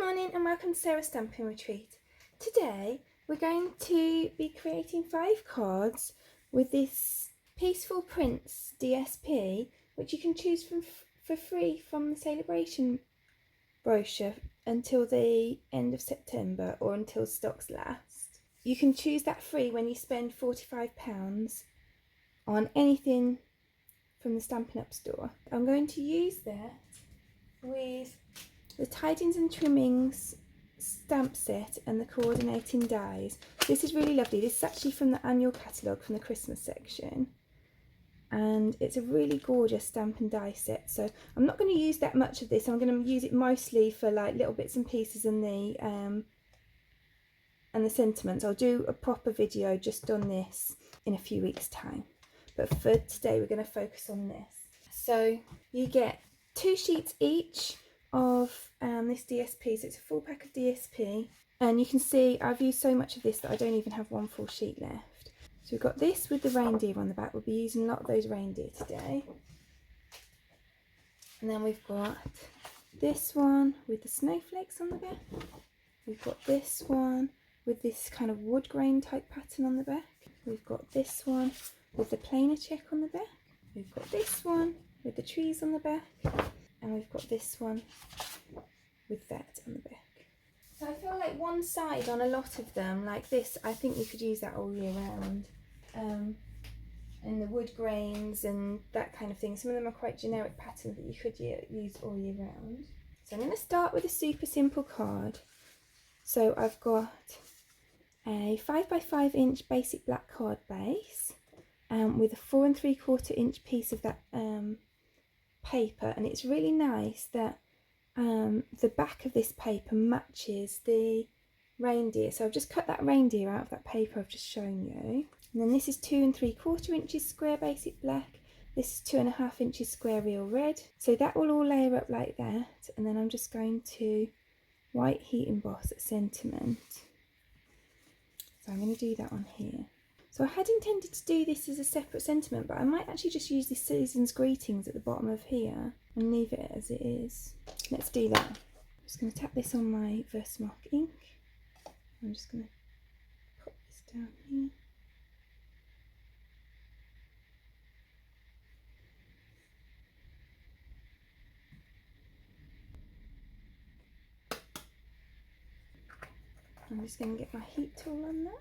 morning and welcome to Sarah's Stamping Retreat. Today we're going to be creating 5 cards with this Peaceful Prince DSP, which you can choose from for free from the celebration brochure until the end of September or until stocks last. You can choose that free when you spend £45 on anything from the Stampin Up store. I'm going to use that with the Tidings and Trimmings stamp set and the coordinating dies. This is really lovely. This is actually from the annual catalogue from the Christmas section, and it's a really gorgeous stamp and die set. So I'm not going to use that much of this. I'm going to use it mostly for like little bits and pieces and the sentiments. I'll do a proper video just on this in a few weeks' time, but for today we're going to focus on this. So you get 2 sheets each of this DSP, so it's a full pack of DSP, and you can see I've used so much of this that I don't even have one full sheet left. So we've got this with the reindeer on the back. We'll be using a lot of those reindeer today. And then we've got this one with the snowflakes on the back. We've got this one with this kind of wood grain type pattern on the back. We've got this one with the plainer check on the back. We've got this one with the trees on the back. And we've got this one with that on the back. So I feel like one side on a lot of them, like this, I think you could use that all year round. And the wood grains and that kind of thing. Some of them are quite generic patterns that you could use all year round. So I'm going to start with a super simple card. So I've got a 5x5 inch basic black card base with a 4 3/4 inch piece of that paper, and it's really nice that the back of this paper matches the reindeer. So I've just cut that reindeer out of that paper I've just shown you. And then this is 2 3/4 inches square basic black. This is 2.5 inches square real red. So that will all layer up like that, and then I'm just going to white heat emboss a sentiment. So I'm going to do that on here. So I had intended to do this as a separate sentiment, but I might actually just use this season's greetings at the bottom of here and leave it as it is. Let's do that. I'm just going to tap this on my Versamark ink. I'm just going to pop this down here. I'm just going to get my heat tool on that.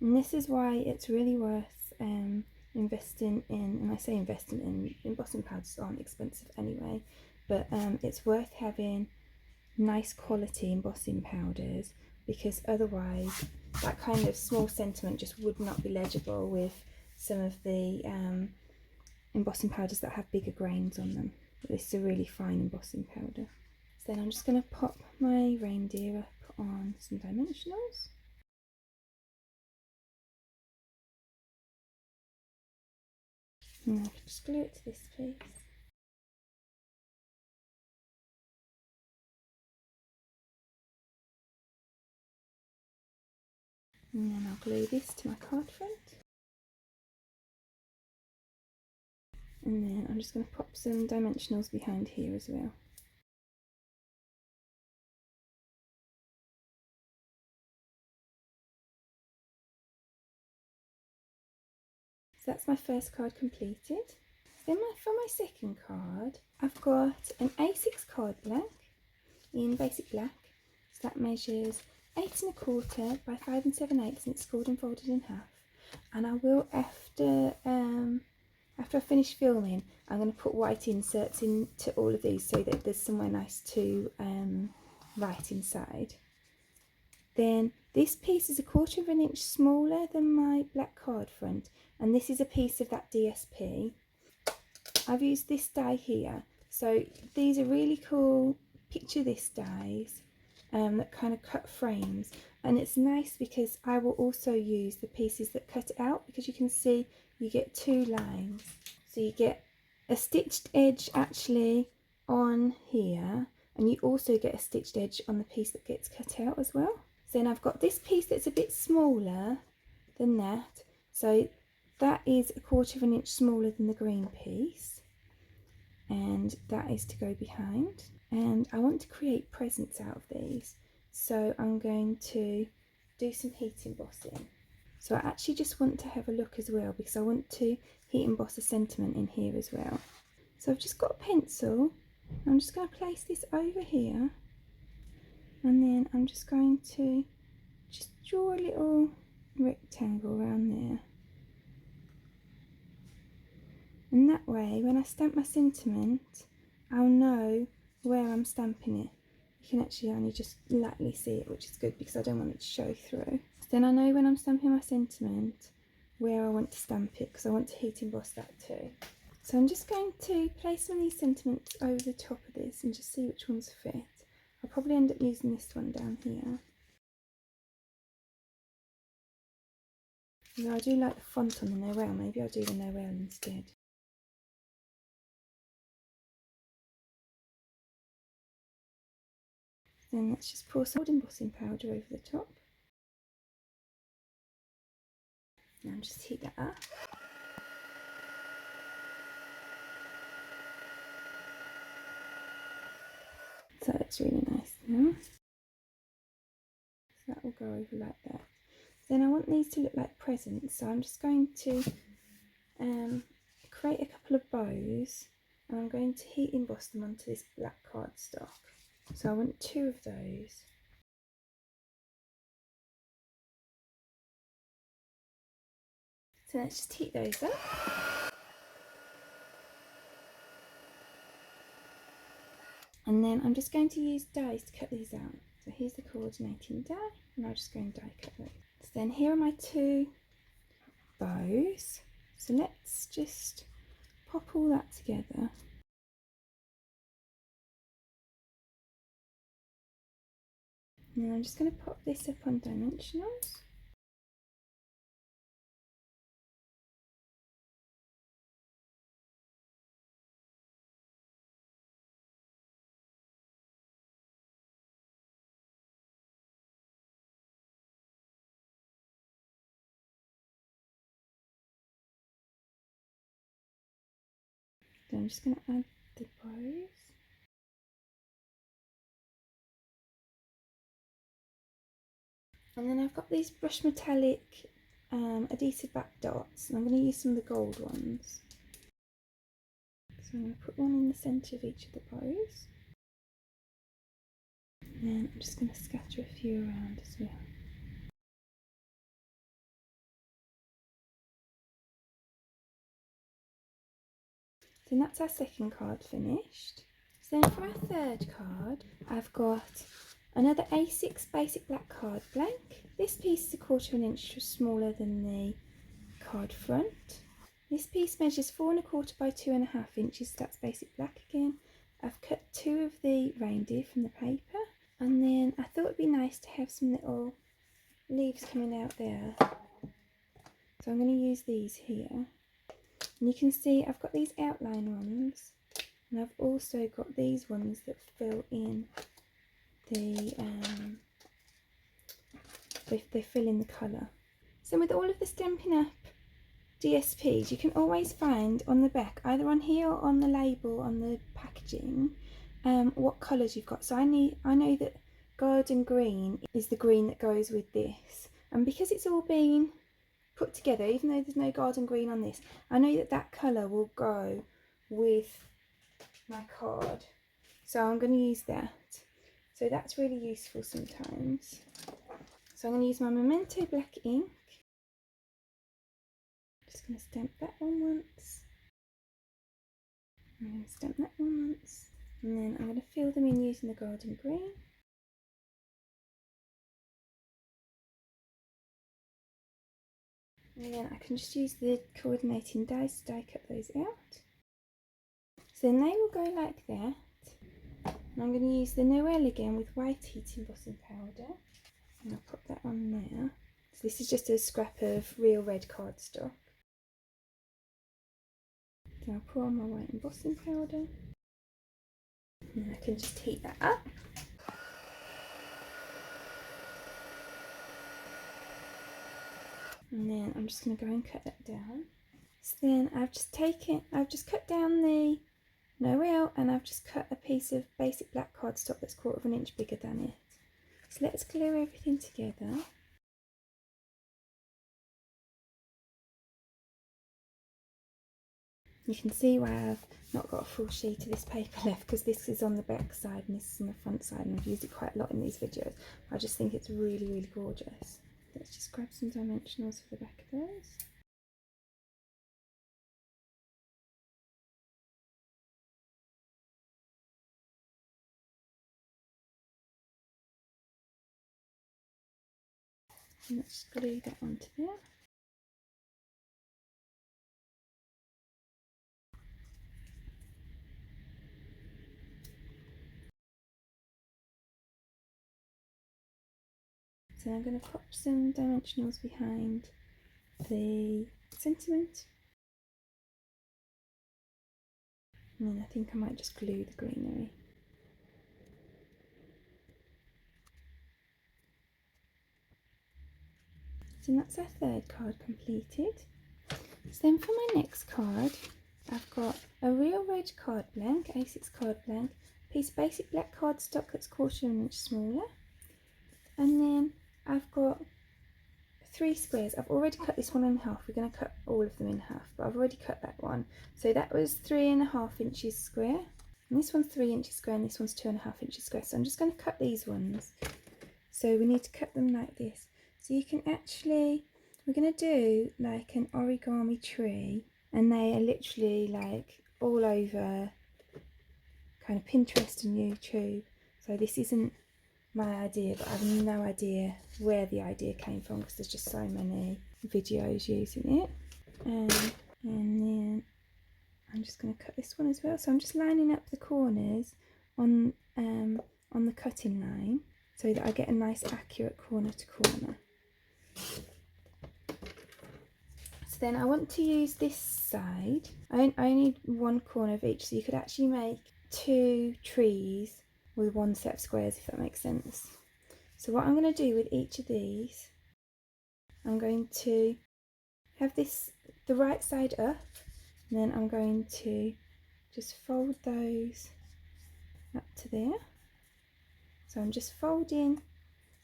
And this is why it's really worth investing in, and I say investing in, embossing powders aren't expensive anyway, but it's worth having nice quality embossing powders, because otherwise that kind of small sentiment just would not be legible with some of the embossing powders that have bigger grains on them. But this is a really fine embossing powder. So then I'm just going to pop my reindeer up on some dimensionals. And I can just glue it to this piece. And then I'll glue this to my card front. And then I'm just going to pop some dimensionals behind here as well. So that's my first card completed. Then for my second card, I've got an A6 card blank in basic black. So that measures 8 1/4 by 5 7/8, and it's scored and folded in half. And I will, after I finish filming, I'm going to put white inserts into all of these so that there's somewhere nice to write inside. Then this piece is 1/4 inch smaller than my black card front, and this is a piece of that DSP. I've used this die here, so these are really cool picture this dies that kind of cut frames, and it's nice because I will also use the pieces that cut it out, because you can see you get 2 lines. So you get a stitched edge actually on here, and you also get a stitched edge on the piece that gets cut out as well. So then I've got this piece that's a bit smaller than that, so that is 1/4 of an inch smaller than the green piece, and that is to go behind. And I want to create presents out of these, so I'm going to do some heat embossing. So I actually just want to have a look as well, because I want to heat emboss a sentiment in here as well. So I've just got a pencil. I'm just going to place this over here, and then I'm just going to just draw a little rectangle around there. And that way, when I stamp my sentiment, I'll know where I'm stamping it. You can actually only just lightly see it, which is good because I don't want it to show through. Then I know when I'm stamping my sentiment where I want to stamp it, because I want to heat emboss that too. So I'm just going to place some of these sentiments over the top of this and just see which ones fit. I'll probably end up using this one down here. Although I do like the font on the Noel, maybe I'll do the Noel instead. Then let's just pour some embossing powder over the top. Now just heat that up. So it's really nice now. So that will go over like that. Then I want these to look like presents, so I'm just going to create a couple of bows, and I'm going to heat emboss them onto this black cardstock. So I want 2 of those. So let's just heat those up. And then I'm just going to use dies to cut these out. So here's the coordinating die, and I'll just go and die cut those. So then here are my 2 bows. So let's just pop all that together. Now I'm just going to pop this up on dimensionals. Then I'm just going to add the bows. And then I've got these brush metallic adhesive back dots, and I'm going to use some of the gold ones. So I'm going to put one in the centre of each of the bows. And then I'm just going to scatter a few around as well. So that's our second card finished. So then for our third card, I've got another A6 basic black card blank. This piece is 1/4 of an inch smaller than the card front. This piece measures 4 1/4 by 2.5 inches. That's basic black again. I've cut 2 of the reindeer from the paper, and then I thought it'd be nice to have some little leaves coming out there. So I'm going to use these here. And you can see I've got these outline ones, and I've also got these ones that fill in the they fill in the colour. So with all of the Stampin' Up DSPs, you can always find on the back, either on here or on the label on the packaging, what colours you've got. So I know that garden green is the green that goes with this, and because it's all been put together, even though there's no garden green on this, I know that that colour will go with my card, so I'm going to use that. So that's really useful sometimes. So I'm going to use my Memento black ink. Just going to stamp that one once, I'm going to stamp that one once, and then I'm going to fill them in using the garden green. And then I can just use the coordinating dies to die cut those out. So then they will go like that. And I'm going to use the Noel again with white heat embossing powder. And I'll put that on there. So this is just a scrap of real red cardstock. Then I'll pour on my white embossing powder. And then I can just heat that up. And then I'm just going to go and cut that down. So then I've just cut down the Noel, and I've just cut a piece of basic black cardstock that's 1/4 of an inch bigger than it. So let's glue everything together. You can see why I've not got a full sheet of this paper left, because this is on the back side and this is on the front side, and I've used it quite a lot in these videos. I just think it's really, really gorgeous. Let's just grab some dimensionals for the back of those. And let's glue that onto there. So I'm going to pop some dimensionals behind the sentiment, and then I think I might just glue the greenery. So that's our third card completed. So then for my next card, I've got a real red card blank, A6 card blank, piece of basic black cardstock that's 1/4 of an inch smaller, and then I've got 3 squares. I've already cut this one in half. We're going to cut all of them in half, but I've already cut that one. So that was 3.5 inches square, and this one's 3 inches square, and this one's 2.5 inches square. So I'm just going to cut these ones. So we need to cut them like this. So you can actually, we're going to do like an origami tree, and they are literally like all over kind of Pinterest and YouTube. So this isn't my idea, but I have no idea where the idea came from, because there's just so many videos using it. And then I'm just going to cut this one as well. So I'm just lining up the corners on the cutting line, so that I get a nice accurate corner to corner. So then I want to use this side. I need one corner of each, so you could actually make 2 trees with 1 set of squares, if that makes sense. So what I'm going to do with each of these, I'm going to have this the right side up, and then I'm going to just fold those up to there. So I'm just folding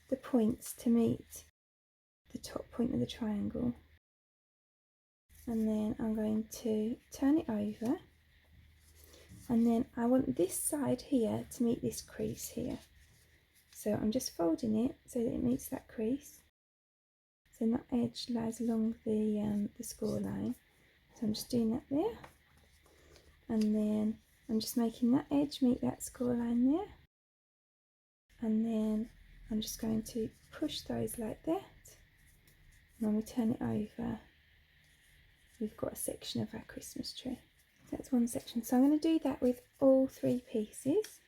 the points to meet the top point of the triangle, and then I'm going to turn it over, and then I want this side here to meet this crease here. So I'm just folding it so that it meets that crease. So that edge lies along the score line. So I'm just doing that there, and then I'm just making that edge meet that score line there, and then I'm just going to push those like that, and when we turn it over, we've got a section of our Christmas tree. That's one section. So I'm going to do that with all 3 pieces.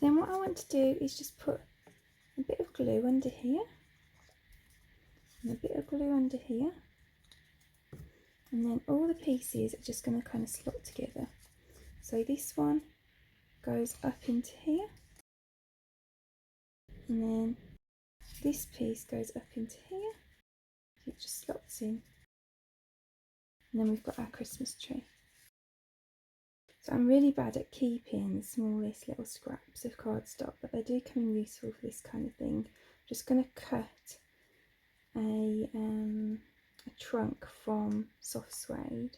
Then what I want to do is just put a bit of glue under here, and a bit of glue under here, and then all the pieces are just going to kind of slot together. So this one goes up into here, and then this piece goes up into here, it just slots in, and then we've got our Christmas tree. So I'm really bad at keeping the smallest little scraps of cardstock, but they do come in useful for this kind of thing. I'm just going to cut a trunk from soft suede,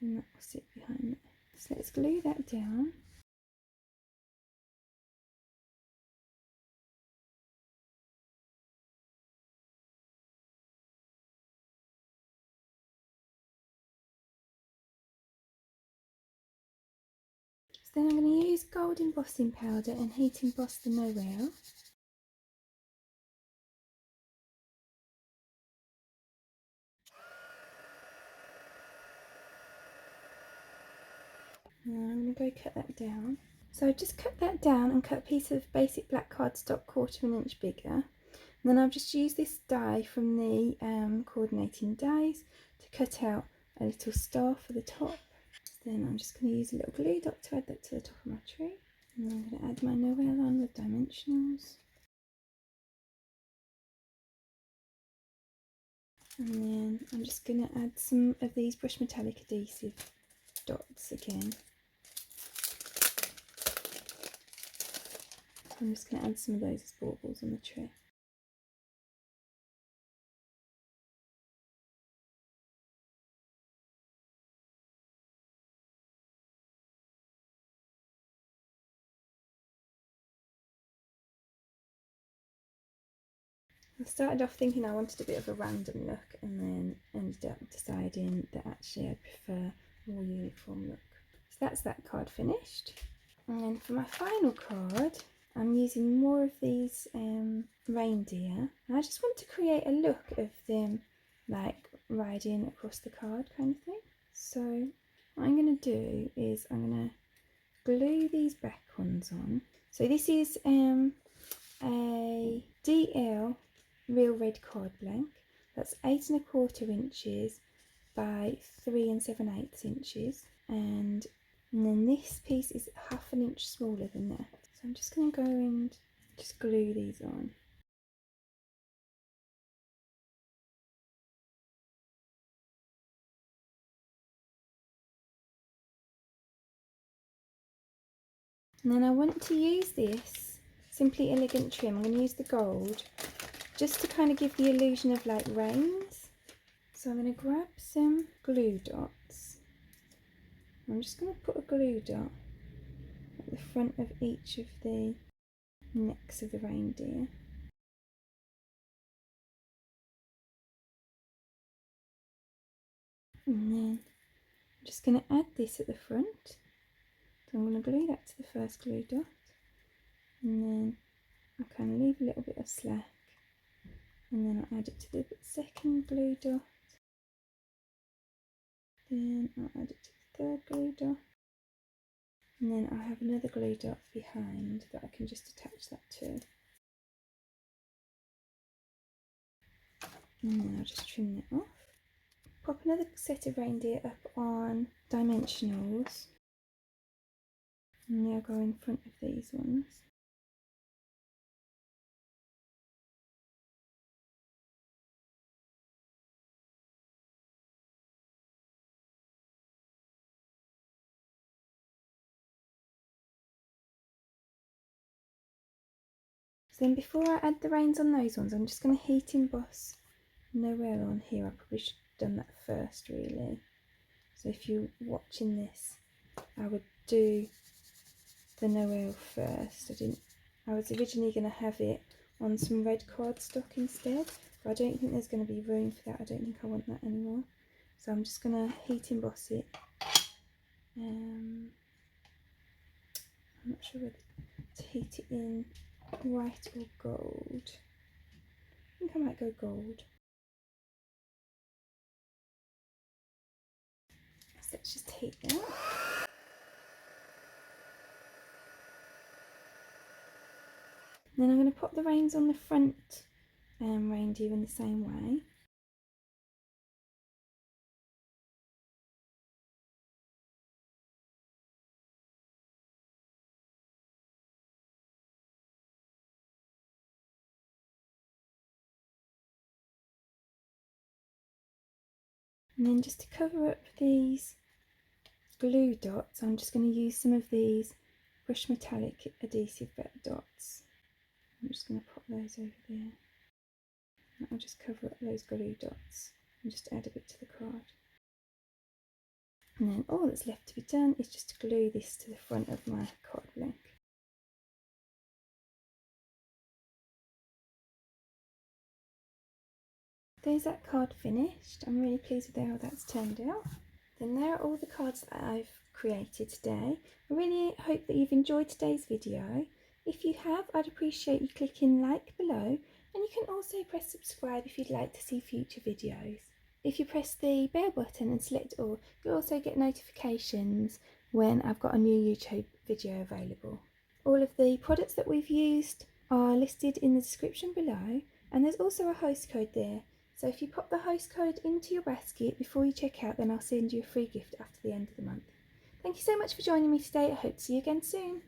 and that will sit behind it. So let's glue that down. So then I'm going to use gold embossing powder and heat emboss the Noel. Now I'm going to go cut that down. So I just cut that down and cut a piece of basic black cardstock 1/4 inch bigger. And then I've just used this die from the coordinating dies to cut out a little star for the top. Then I'm just going to use a little glue dot to add that to the top of my tree. And I'm going to add my Noel on with dimensionals. And then I'm just going to add some of these brush metallic adhesive dots again. I'm just going to add some of those as baubles on the tree. I started off thinking I wanted a bit of a random look, and then ended up deciding that actually I prefer a more uniform look. So that's that card finished. And then for my final card, I'm using more of these reindeer. And I just want to create a look of them like riding across the card kind of thing. So what I'm going to do is I'm going to glue these back ones on. So this is a DL real red card blank. That's 8 1/4 inches by 3 7/8 inches, and then this piece is 1/2 inch smaller than that. So I'm just going to go and just glue these on. And then I want to use this Simply Elegant trim. I'm going to use the gold just to kind of give the illusion of like reins. So I'm going to grab some glue dots. I'm just going to put a glue dot at the front of each of the necks of the reindeer. And then I'm just going to add this at the front. So I'm going to glue that to the first glue dot, and then I'll kind of leave a little bit of slack, and then I'll add it to the second glue dot, then I'll add it to the third glue dot, and then I'll have another glue dot behind that I can just attach that to. And then I'll just trim that off. Pop another set of reindeer up on dimensionals, and they'll go in front of these ones. So then before I add the reins on those ones, I'm just going to heat emboss Noel on here. I probably should have done that first really. So if you're watching this, I would do the Noel first. I was originally going to have it on some red cardstock instead, but I don't think there's going to be room for that. I don't think I want that anymore. So I'm just going to heat emboss it. I'm not sure whether to heat it in white or gold. I think I might go gold. So let's just heat that. Then I'm going to pop the reins on the front reindeer in the same way. And then just to cover up these glue dots, I'm just going to use some of these brush metallic adhesive dots. I'm just going to pop those over there. And I'll just cover up those glue dots and just add a bit to the card. And then all that's left to be done is just to glue this to the front of my card blank. There's that card finished. I'm really pleased with how that's turned out. Then there are all the cards that I've created today. I really hope that you've enjoyed today's video. If you have, I'd appreciate you clicking like below, and you can also press subscribe if you'd like to see future videos. If you press the bell button and select all, you'll also get notifications when I've got a new YouTube video available. All of the products that we've used are listed in the description below, and there's also a host code there. So if you pop the host code into your basket before you check out, then I'll send you a free gift after the end of the month. Thank you so much for joining me today. I hope to see you again soon.